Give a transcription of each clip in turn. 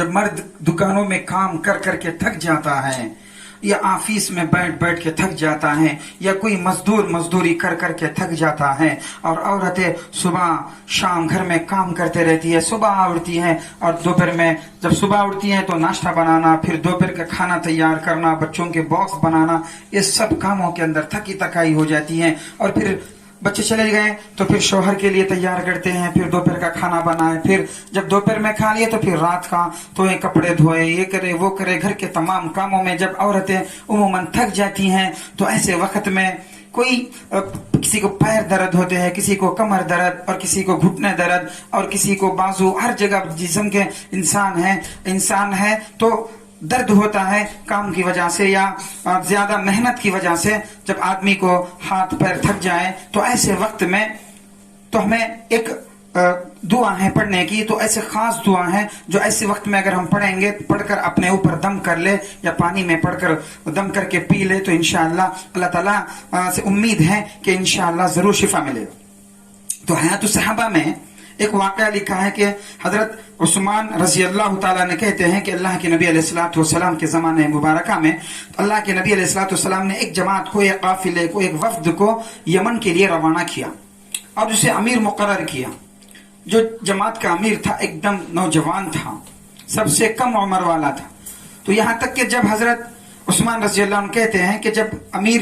جب مرد دکانوں میں کام کر کر کے تھک جاتا ہے یا آفس میں بیٹھ بیٹھ کے تھک جاتا ہے یا کوئی مزدوری کر کر کے تھک جاتا ہے اور عورتیں صبح شام گھر میں کام کرتے رہتی ہے، صبح اٹھتی ہیں اور دوپہر میں جب صبح اٹھتی ہیں تو ناشتہ بنانا، پھر دوپہر کا کھانا تیار کرنا، بچوں کے باکس بنانا، یہ سب کاموں کے اندر تھکی تکائی ہو جاتی ہے، اور پھر بچے چلے گئے تو پھر شوہر کے لیے تیار کرتے ہیں، پھر دوپہر کا کھانا بنائے، پھر جب دوپہر میں کھا لیے تو پھر رات کا تو یہ کپڑے دھوئے، یہ کرے وہ کرے، گھر کے تمام کاموں میں جب عورتیں عموماً تھک جاتی ہیں تو ایسے وقت میں کوئی کسی کو پیر درد ہوتے ہیں، کسی کو کمر درد، اور کسی کو گھٹنے درد، اور کسی کو بازو، ہر جگہ جسم کے انسان ہے تو درد ہوتا ہے کام کی وجہ سے یا زیادہ محنت کی وجہ سے۔ جب آدمی کو ہاتھ پیر تھک جائے تو ایسے وقت میں تو ہمیں ایک دعا ہے پڑھنے کی، تو ایسے خاص دعا ہے جو ایسے وقت میں اگر ہم پڑھیں گے، پڑھ کر اپنے اوپر دم کر لے یا پانی میں پڑھ کر دم کر کے پی لے تو انشاءاللہ اللہ تعالیٰ سے امید ہے کہ انشاءاللہ ضرور شفا ملے گا۔ تو حیات الصحابہ میں ایک واقعہ لکھا ہے کہ حضرت عثمان رضی اللہ تعالیٰ نے کہتے ہیں کہ اللہ کے نبی علیہ الصلوۃ والسلام کے زمانے مبارکہ میں اللہ کے نبی علیہ الصلوۃ والسلام نے ایک جماعت کو، ایک قافلے کو، ایک وفد کو یمن کے لیے روانہ کیا اور اسے امیر مقرر کیا۔ جو جماعت کا امیر تھا ایک دم نوجوان تھا، سب سے کم عمر والا تھا۔ تو یہاں تک کہ جب حضرت عثمان رضی اللہ عنہ کہتے ہیں کہ جب امیر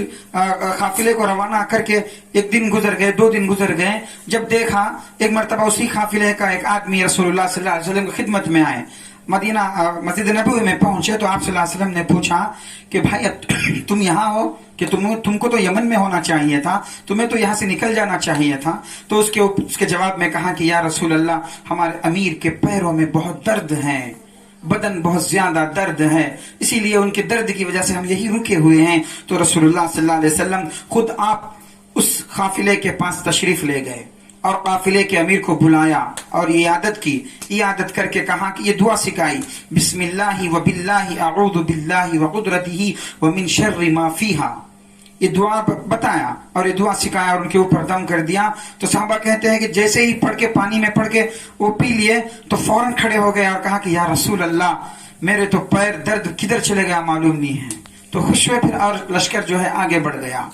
قافلے کو روانہ کر کے ایک دن گزر گئے، 2 دن گزر گئے، جب دیکھا ایک مرتبہ اسی قافلے کا ایک آدمی رسول اللہ صلی اللہ علیہ وسلم کی خدمت میں آئے، مدینہ مسجد نبوی میں پہنچے تو آپ صلی اللہ علیہ وسلم نے پوچھا کہ بھائی تم یہاں ہو کہ تم کو تو یمن میں ہونا چاہیے تھا، تمہیں تو یہاں سے نکل جانا چاہیے تھا۔ تو اس کے جواب میں کہا کہ یا رسول اللہ، ہمارے امیر کے پیروں میں بہت درد ہے، بدن بہت زیادہ درد ہے، اسی لیے ان کے درد کی وجہ سے ہم یہی رکے ہوئے ہیں۔ تو رسول اللہ صلی اللہ علیہ وسلم خود آپ اس قافلے کے پاس تشریف لے گئے اور قافلے کے امیر کو بلایا اور عیادت کر کے کہا کہ یہ دعا سکھائی، بسم اللہ و باللہ اعوذ باللہ و قدرتہ ومن شر ما فیہا، یہ دعا بتایا اور یہ دعا سکھایا اور ان کے اوپر دم کر دیا۔ تو صحابہ کہتے ہیں کہ جیسے ہی پڑھ کے پانی میں پڑھ کے وہ پی لیے تو فوراً کھڑے ہو گئے اور کہا کہ یا رسول اللہ، میرے تو پیر درد کدھر چلے گیا معلوم نہیں ہے۔ تو خوش ہوئے پھر اور لشکر جو ہے آگے بڑھ گیا۔